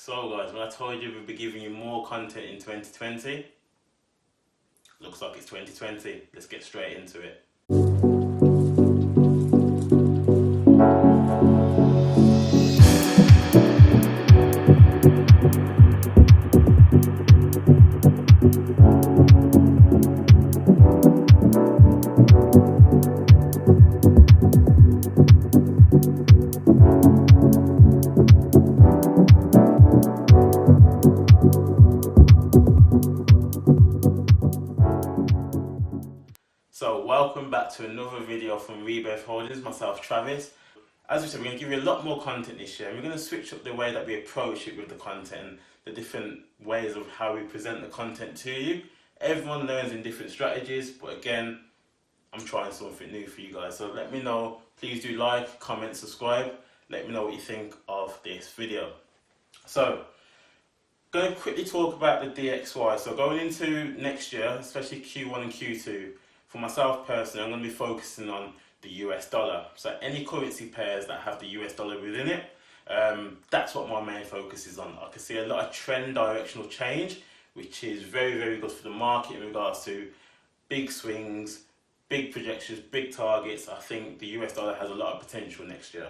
So guys, when I told you we'd be giving you more content in 2020, looks like it's 2020. Let's get straight into it. So welcome back to another video from Rebirth Holdings, myself Travis. As we said, we're going to give you a lot more content this year, and we're going to switch up the way that we approach it with the content and the different ways of how we present the content to you. Everyone learns in different strategies, but again, I'm trying something new for you guys. So let me know, please do like, comment, subscribe. Let me know what you think of this video. So, going to quickly talk about the DXY. So going into next year, especially Q1 and Q2, for myself personally, I'm going to be focusing on the US dollar. So any currency pairs that have the US dollar within it, that's what my main focus is on. I can see a lot of trend directional change, which is very, very good for the market in regards to big swings, big projections, big targets. I think the US dollar has a lot of potential next year.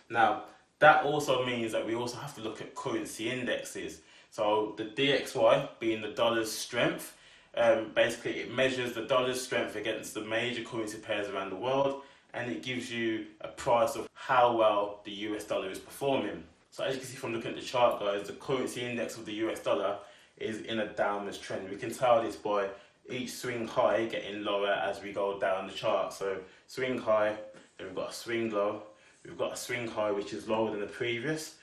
Now, that also means that we also have to look at currency indexes. So the DXY being the dollar's strength, basically it measures the dollar's strength against the major currency pairs around the world, and it gives you a price of how well the US dollar is performing. So as you can see from looking at the chart, guys, the currency index of the US dollar is in a downwards trend. We can tell this by each swing high getting lower as we go down the chart. So swing high, then we've got a swing low, we've got a swing high which is lower than the previous,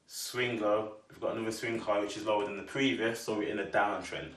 swing low, we've got another swing high which is lower than the previous, so we're in a downtrend.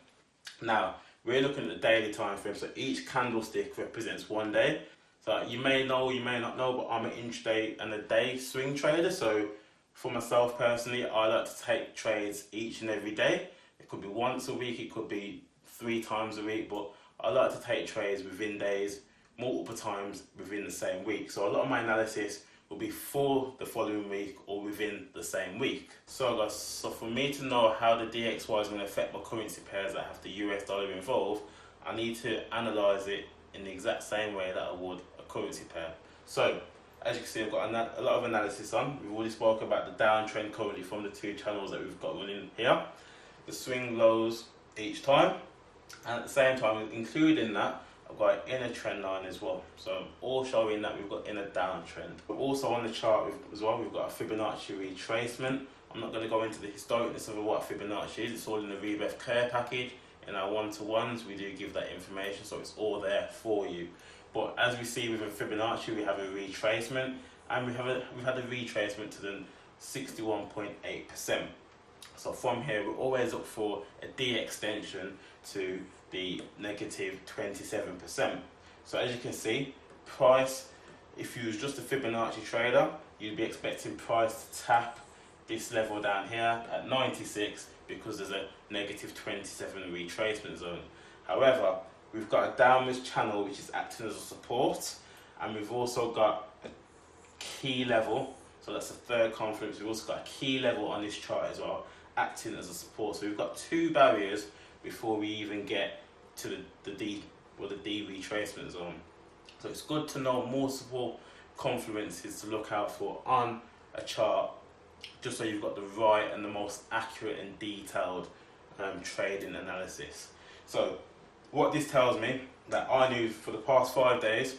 Now, we're looking at the daily time frame, so each candlestick represents one day. So you may know, you may not know, but I'm an intraday and a day swing trader. So for myself personally, I like to take trades each and every day. It could be once a week, it could be 3 times a week, but I like to take trades within days, multiple times within the same week. So a lot of my analysis will be for the following week or within the same week. So guys, so for me to know how the DXY is going to affect my currency pairs that have the US dollar involved, I need to analyze it in the exact same way that I would a currency pair. So as you can see, I've got a lot of analysis on. We've already spoken about the downtrend currently from the 2 channels that we've got running here, the swing lows each time, and at the same time, including that, I've got an inner trend line as well. So all showing that we've got in a downtrend. But also on the chart as well, we've got a Fibonacci retracement. I'm not going to go into the historicness of what Fibonacci is. It's all in the Rebirth care package. In our one-to-ones, we do give that information, so it's all there for you. But as we see with a Fibonacci, we have a retracement, and we've had a retracement to the 61.8%. So from here, we're always up for a D extension to the negative 27%. So as you can see, price, if you was just a Fibonacci trader, you'd be expecting price to tap this level down here at 96 because there's a negative 27 retracement zone. However, we've got a downwards channel which is acting as a support, and we've also got a key level, so that's the third confluence. We've also got a key level on this chart as well, acting as a support. So we've got 2 barriers before we even get to the D retracement zone. So it's good to know multiple confluences to look out for on a chart, just so you've got the right and the most accurate and detailed trading analysis. So what this tells me, that I knew for the past 5 days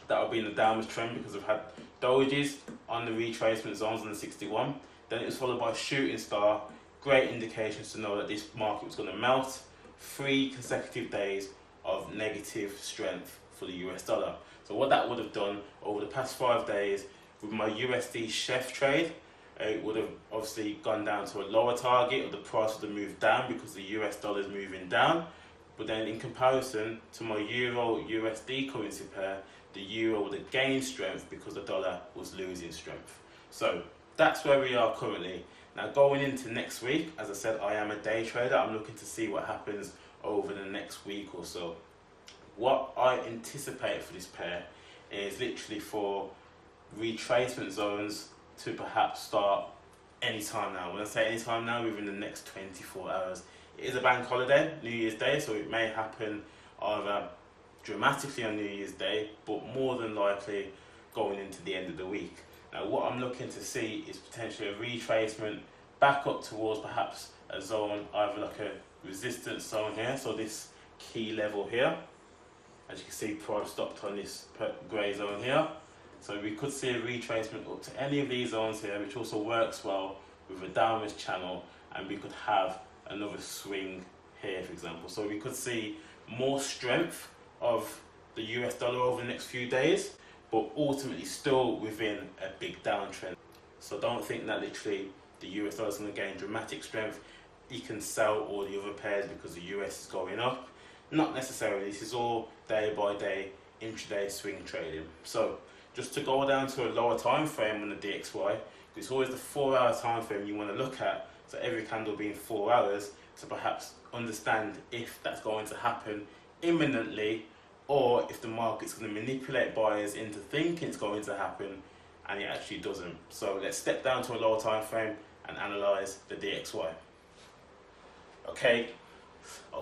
that I'll be in the downward trend because I've had dojis on the retracement zones on the 61. Then it was followed by a shooting star. Great indications to know that this market was going to melt. 3 consecutive days of negative strength for the US dollar. So what that would have done over the past 5 days with my USD chef trade, it would have obviously gone down to a lower target, or the price would have moved down because the US dollar is moving down. But then in comparison to my Euro USD currency pair, the Euro would have gained strength because the dollar was losing strength. So that's where we are currently. Now going into next week, as I said, I am a day trader. I'm looking to see what happens over the next week or so. What I anticipate for this pair is literally for retracement zones to perhaps start anytime now. When I say anytime now, within the next 24 hours. It is a bank holiday, New Year's Day, so it may happen either dramatically on New Year's Day, but more than likely going into the end of the week. Now what I'm looking to see is potentially a retracement back up towards perhaps a zone, either like a resistance zone here, so this key level here. As you can see, price stopped on this grey zone here. So we could see a retracement up to any of these zones here, which also works well with a downwards channel, and we could have another swing here, for example. So we could see more strength of the US dollar over the next few days, but ultimately still within a big downtrend. So don't think that literally the US dollar is going to gain dramatic strength. You can sell all the other pairs because the US is going up. Not necessarily. This is all day by day, intraday swing trading. So just to go down to a lower time frame on the DXY, it's always the 4-hour time frame you want to look at. So every candle being 4 hours, to perhaps understand if that's going to happen imminently, or if the market's going to manipulate buyers into thinking it's going to happen and it actually doesn't. So let's step down to a lower time frame and analyze the DXY. Okay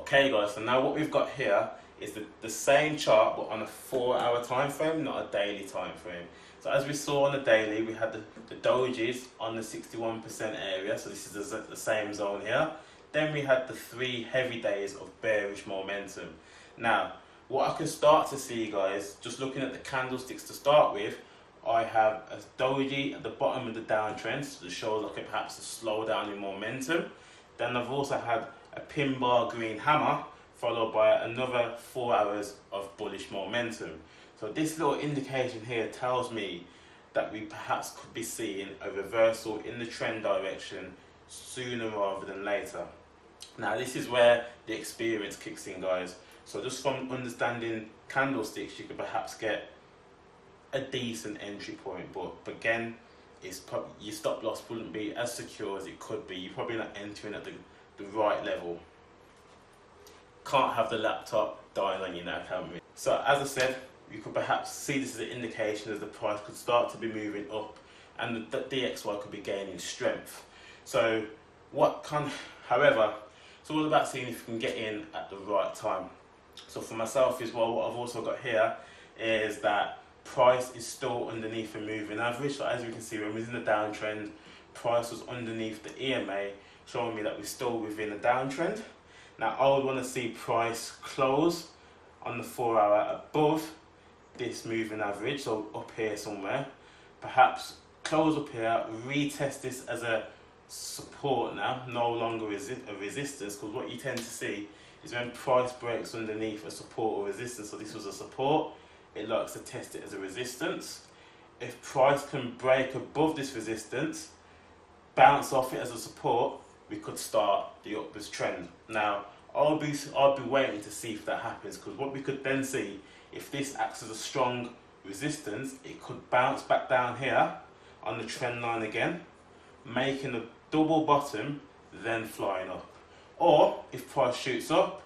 guys, so now what we've got here is the same chart but on a 4-hour time frame, not a daily time frame. So as we saw on the daily, we had the dojis on the 61% area, so this is the same zone here. Then we had the 3 heavy days of bearish momentum. Now, what I can start to see, guys, just looking at the candlesticks to start with, I have a doji at the bottom of the downtrend, so it shows like perhaps a slowdown in momentum. Then I've also had a pin bar green hammer, followed by another 4 hours of bullish momentum. So this little indication here tells me that we perhaps could be seeing a reversal in the trend direction sooner rather than later. Now this is where the experience kicks in, guys. So just from understanding candlesticks, you could perhaps get a decent entry point, but again, your stop loss wouldn't be as secure as it could be. You're probably not entering at the right level. Can't have the laptop dying on you now, can we? So as I said, you could perhaps see this as an indication as the price could start to be moving up and the DXY could be gaining strength. So however, it's all about seeing if you can get in at the right time. So for myself as well, what I've also got here is that price is still underneath a moving average. So as we can see, when we're in the downtrend, price was underneath the EMA, showing me that we're still within a downtrend. Now I would want to see price close on the 4-hour above this moving average, so up here somewhere. Perhaps close up here, retest this as a support now, no longer a resistance, because what you tend to see is when price breaks underneath a support or resistance, so this was a support, it likes to test it as a resistance. If price can break above this resistance, bounce off it as a support, we could start the upwards trend. Now I'll be waiting to see if that happens, because what we could then see, if this acts as a strong resistance, it could bounce back down here on the trend line again, making a double bottom, then flying up. Or if price shoots up,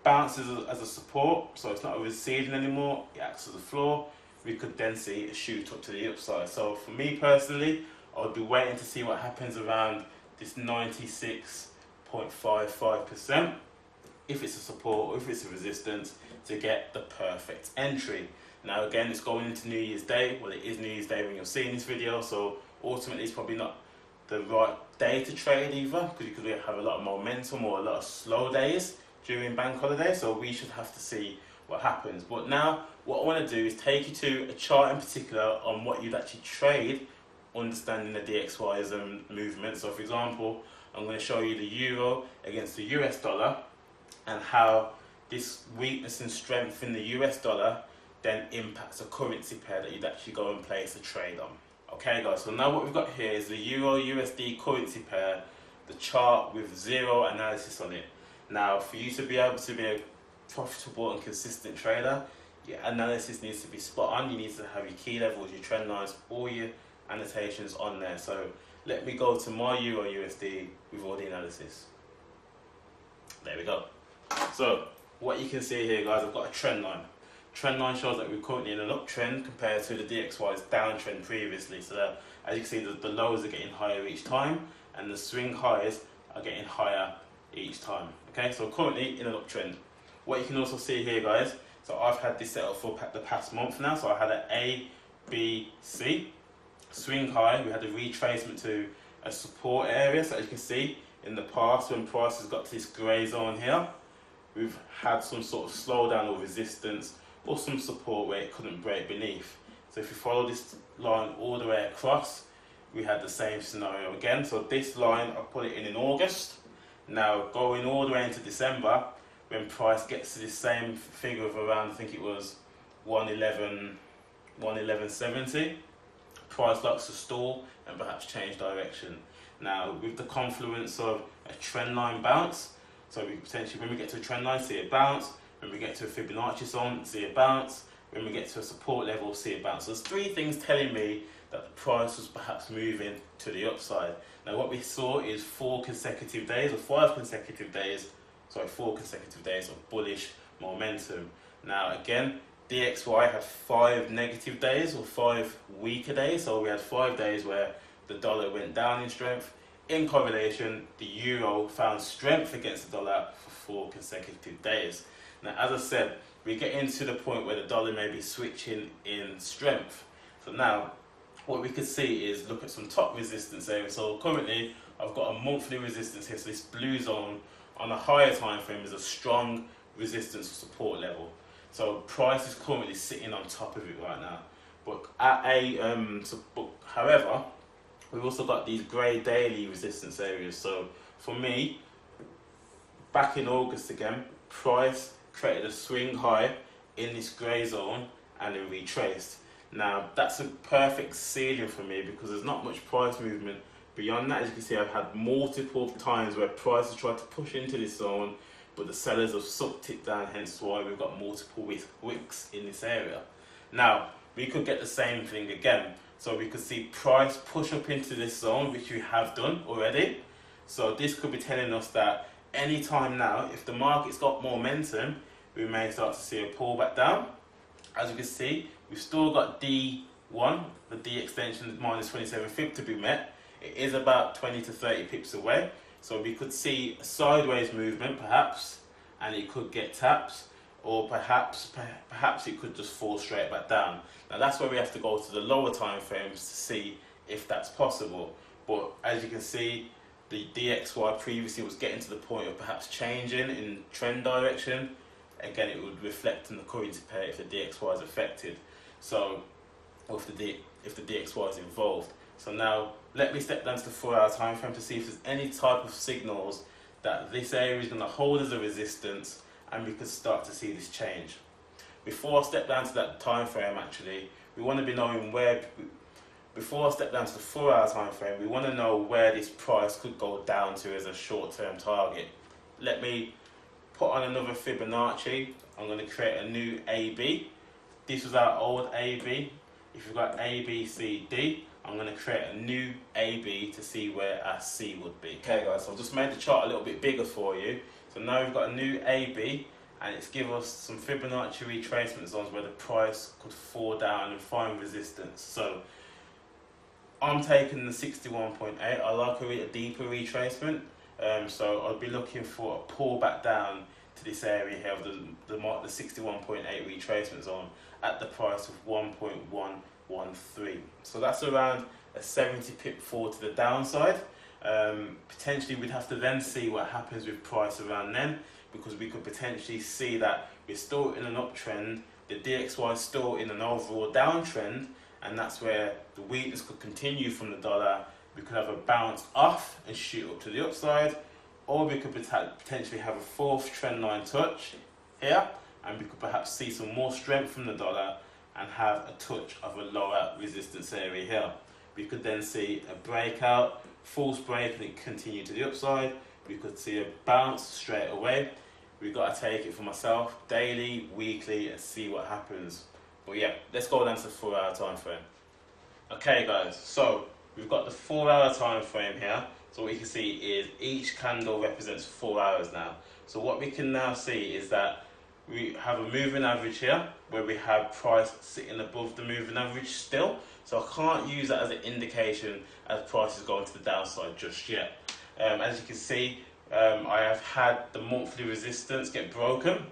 bounces as a support, so it's not receding anymore, it acts as a floor, we could then see a shoot up to the upside. So for me personally, I would be waiting to see what happens around this 96.55%, if it's a support or if it's a resistance, to get the perfect entry. Now again, it's going into New Year's Day. Well, it is New Year's Day when you're seeing this video, so ultimately it's probably not the right day to trade either, because you could have a lot of momentum or a lot of slow days during bank holiday, so we should have to see what happens. But now what I want to do is take you to a chart in particular on what you'd actually trade, understanding the DXY's movement. So for example, I'm going to show you the euro against the US dollar and how this weakness and strength in the US dollar then impacts a currency pair that you'd actually go and place a trade on. Okay guys, so now what we've got here is the Euro USD currency pair, the chart with 0 analysis on it. Now for you to be able to be a profitable and consistent trader, your analysis needs to be spot on. You need to have your key levels, your trend lines, all your annotations on there. So let me go to my Euro USD with all the analysis. There we go. So what you can see here, guys, I've got a trend line. trend line shows that we're currently in an uptrend compared to the DXY's downtrend previously. So that, as you can see, the lows are getting higher each time, and the swing highs are getting higher each time. Okay, so currently in an uptrend. What you can also see here, guys, so I've had this set up for the past month now. So I had an A, B, C swing high. We had a retracement to a support area. So as you can see, in the past, when prices got to this grey zone here, we've had some sort of slowdown or resistance or some support where it couldn't break beneath. So if you follow this line all the way across, we had the same scenario again. So this line, I put it in August. Now going all the way into December, when price gets to the same figure of around, I think it was 111.70, price likes to stall and perhaps change direction. Now with the confluence of a trend line bounce, so we potentially, when we get to a trend line, see a bounce. When we get to a Fibonacci zone, see a bounce. When we get to a support level, see a bounce. So there's three things telling me that the price was perhaps moving to the upside. Now what we saw is 4 consecutive days of bullish momentum. Now again, DXY had 5 negative days or 5 weaker days. So we had 5 days where the dollar went down in strength. In correlation, the euro found strength against the dollar for 4 consecutive days. Now, as I said, we get into the point where the dollar may be switching in strength. So now, what we could see is look at some top resistance areas. So currently, I've got a monthly resistance here. So this blue zone on a higher time frame is a strong resistance support level. So price is currently sitting on top of it right now. But at however, we've also got these grey daily resistance areas. So for me, back in August again, price created a swing high in this grey zone and then retraced. Now that's a perfect ceiling for me because there's not much price movement beyond that. As you can see, I've had multiple times where prices tried to push into this zone, but the sellers have sucked it down, hence why we've got multiple wicks in this area. Now, we could get the same thing again. So we could see price push up into this zone, which we have done already. So this could be telling us that any time now, if the market's got momentum, we may start to see a pullback down. As you can see, we've still got D1, the D extension minus 27 pip to be met. It is about 20 to 30 pips away. So we could see a sideways movement perhaps, and it could get taps, or perhaps it could just fall straight back down. Now that's where we have to go to the lower time frames to see if that's possible. But as you can see, the DXY previously was getting to the point of perhaps changing in trend direction. Again, it would reflect in the currency pair if the DXY is affected. So, or if the DXY is involved. So now, let me step down to the 4-hour time frame to see if there's any type of signals that this area is going to hold as a resistance, and we could start to see this change. Before I step down to that time frame, actually, we want to be knowing where. Before I step down to the 4-hour time frame, we want to know where this price could go down to as a short-term target. Let me put on another Fibonacci. I'm going to create a new AB. This was our old AB. If you've got A, B, C, D, I'm going to create a new AB to see where our C would be. Okay guys, so I've just made the chart a little bit bigger for you. So now we've got a new AB, and it's given us some Fibonacci retracement zones where the price could fall down and find resistance. So I'm taking the 61.8. I like a deeper retracement. So I'll be looking for a pullback down to this area here of the 61.8 retracement zone at the price of 1.113. So that's around a 70 pip fall to the downside. Potentially we'd have to then see what happens with price around then, because we could potentially see that we're still in an uptrend, the DXY is still in an overall downtrend, and that's where the weakness could continue from the dollar. We could have a bounce off and shoot up to the upside, or we could potentially have a fourth trend line touch here, and we could perhaps see some more strength from the dollar and have a touch of a lower resistance area here. We could then see a breakout, false break, and it continue to the upside. We could see a bounce straight away. We've got to take it for myself daily, weekly, and see what happens. But yeah, let's go down to the 4-hour time frame. Okay guys, so we've got the 4-hour time frame here. So what you can see is each candle represents 4 hours now. So what we can now see is that we have a moving average here where we have price sitting above the moving average still. So I can't use that as an indication as price is going to the downside just yet. As you can see, I have had the monthly resistance get broken,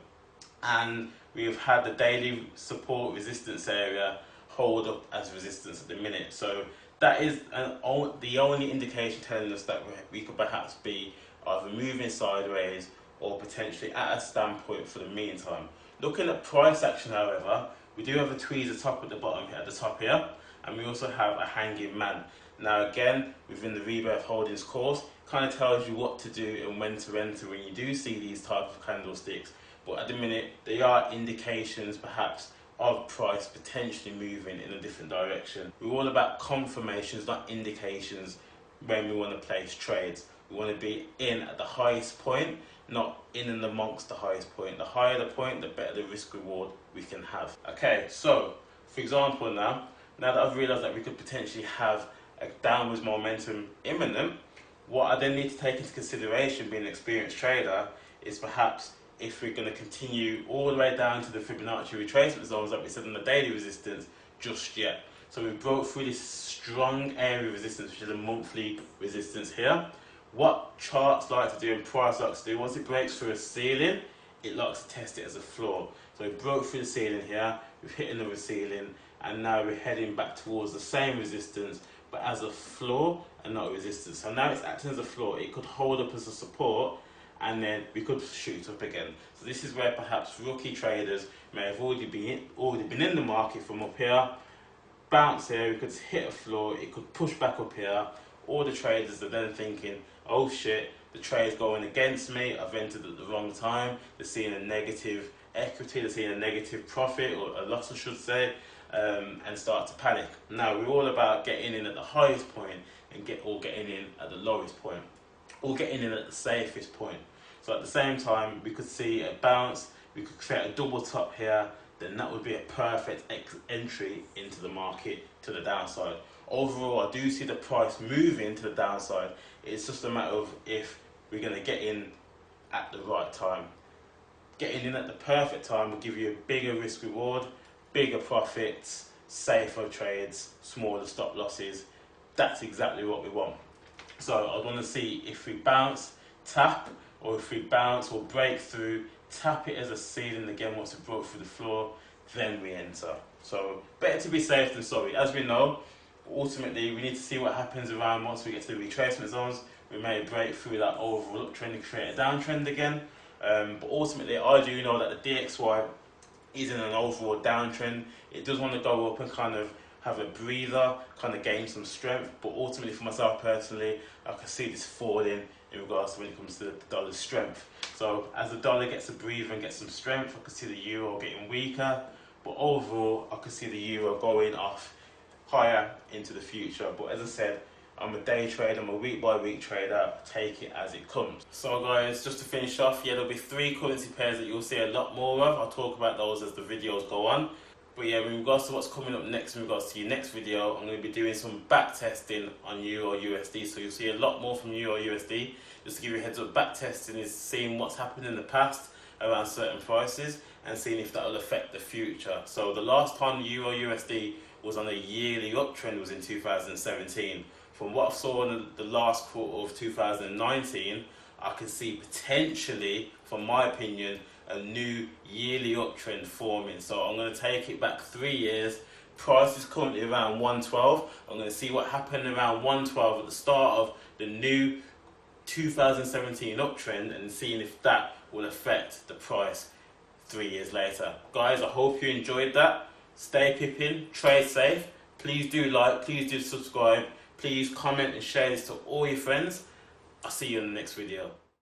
and we have had the daily support resistance area hold up as resistance at the minute. So that is the only indication telling us that we could perhaps be either moving sideways or potentially at a standpoint for the meantime. Looking at price action, however, we do have a tweezer top at the bottom here, at the top here, and we also have a hanging man. Now again, within the Rebirth Holdings course, kind of tells you what to do and when to enter when you do see these types of candlesticks. But at the minute, they are indications perhaps of price potentially moving in a different direction. We're all about confirmations, not indications, when we want to place trades. We want to be in at the highest point, not in and amongst the highest point. The higher the point, the better the risk reward we can have. Okay, so for example now that I've realised that we could potentially have a downwards momentum imminent, what I then need to take into consideration, being an experienced trader, is perhaps if we're going to continue all the way down to the Fibonacci retracement zones that we said on the daily resistance just yet. So we broke through this strong area of resistance, which is a monthly resistance here. What charts like to do and price likes to do, once it breaks through a ceiling, it likes to test it as a floor. So we broke through the ceiling here, we've hit another ceiling, and now we're heading back towards the same resistance, but as a floor and not a resistance. So now it's acting as a floor. It could hold up as a support, and then we could shoot up again. So this is where perhaps rookie traders may have already been in the market from up here, bounce here, we could hit a floor, it could push back up here. All the traders are then thinking, oh shit, the trade's going against me, I've entered at the wrong time. They're seeing a negative equity, they're seeing a negative profit, or a loss I should say, and start to panic. Now we're all about getting in at the highest point and getting in at the lowest point, or getting in at the safest point. So at the same time, we could see a bounce, we could create a double top here, then that would be a perfect entry into the market to the downside. Overall, I do see the price moving to the downside. It's just a matter of if we're going to get in at the right time. Getting in at the perfect time will give you a bigger risk reward, bigger profits, safer trades, smaller stop losses. That's exactly what we want. So I want to see if we bounce, tap, or if we bounce or break through, tap it as a ceiling again once it broke through the floor, then we enter. So better to be safe than sorry. As we know, ultimately we need to see what happens around once we get to the retracement zones. We may break through that overall uptrend and create a downtrend again. But ultimately I do know that the DXY is in an overall downtrend. It does want to go up and kind of have a breather, kind of gain some strength, but ultimately for myself personally, I can see this falling in regards to when it comes to the dollar's strength. So as the dollar gets a breather and gets some strength, I can see the euro getting weaker, but overall I can see the euro going off higher into the future. But as I said, I'm a day trader, I'm a week by week trader, take it as it comes. So guys, just to finish off, yeah, there'll be 3 currency pairs that you'll see a lot more of. I'll talk about those as the videos go on. But yeah, in regards to what's coming up next, in regards to your next video, I'm going to be doing some back testing on Euro USD. So you'll see a lot more from Euro USD. Just to give you a heads up, back testing is seeing what's happened in the past around certain prices and seeing if that will affect the future. So the last time Euro USD was on a yearly uptrend was in 2017. From what I saw in the last quarter of 2019, I can see potentially, from my opinion, a new yearly uptrend forming. So I'm going to take it back 3 years. Price is currently around 112. I'm going to see what happened around 112 at the start of the new 2017 uptrend and seeing if that will affect the price 3 years later. Guys, I hope you enjoyed that. Stay pipping, trade safe. Please do like, please do subscribe. Please comment and share this to all your friends. I'll see you in the next video.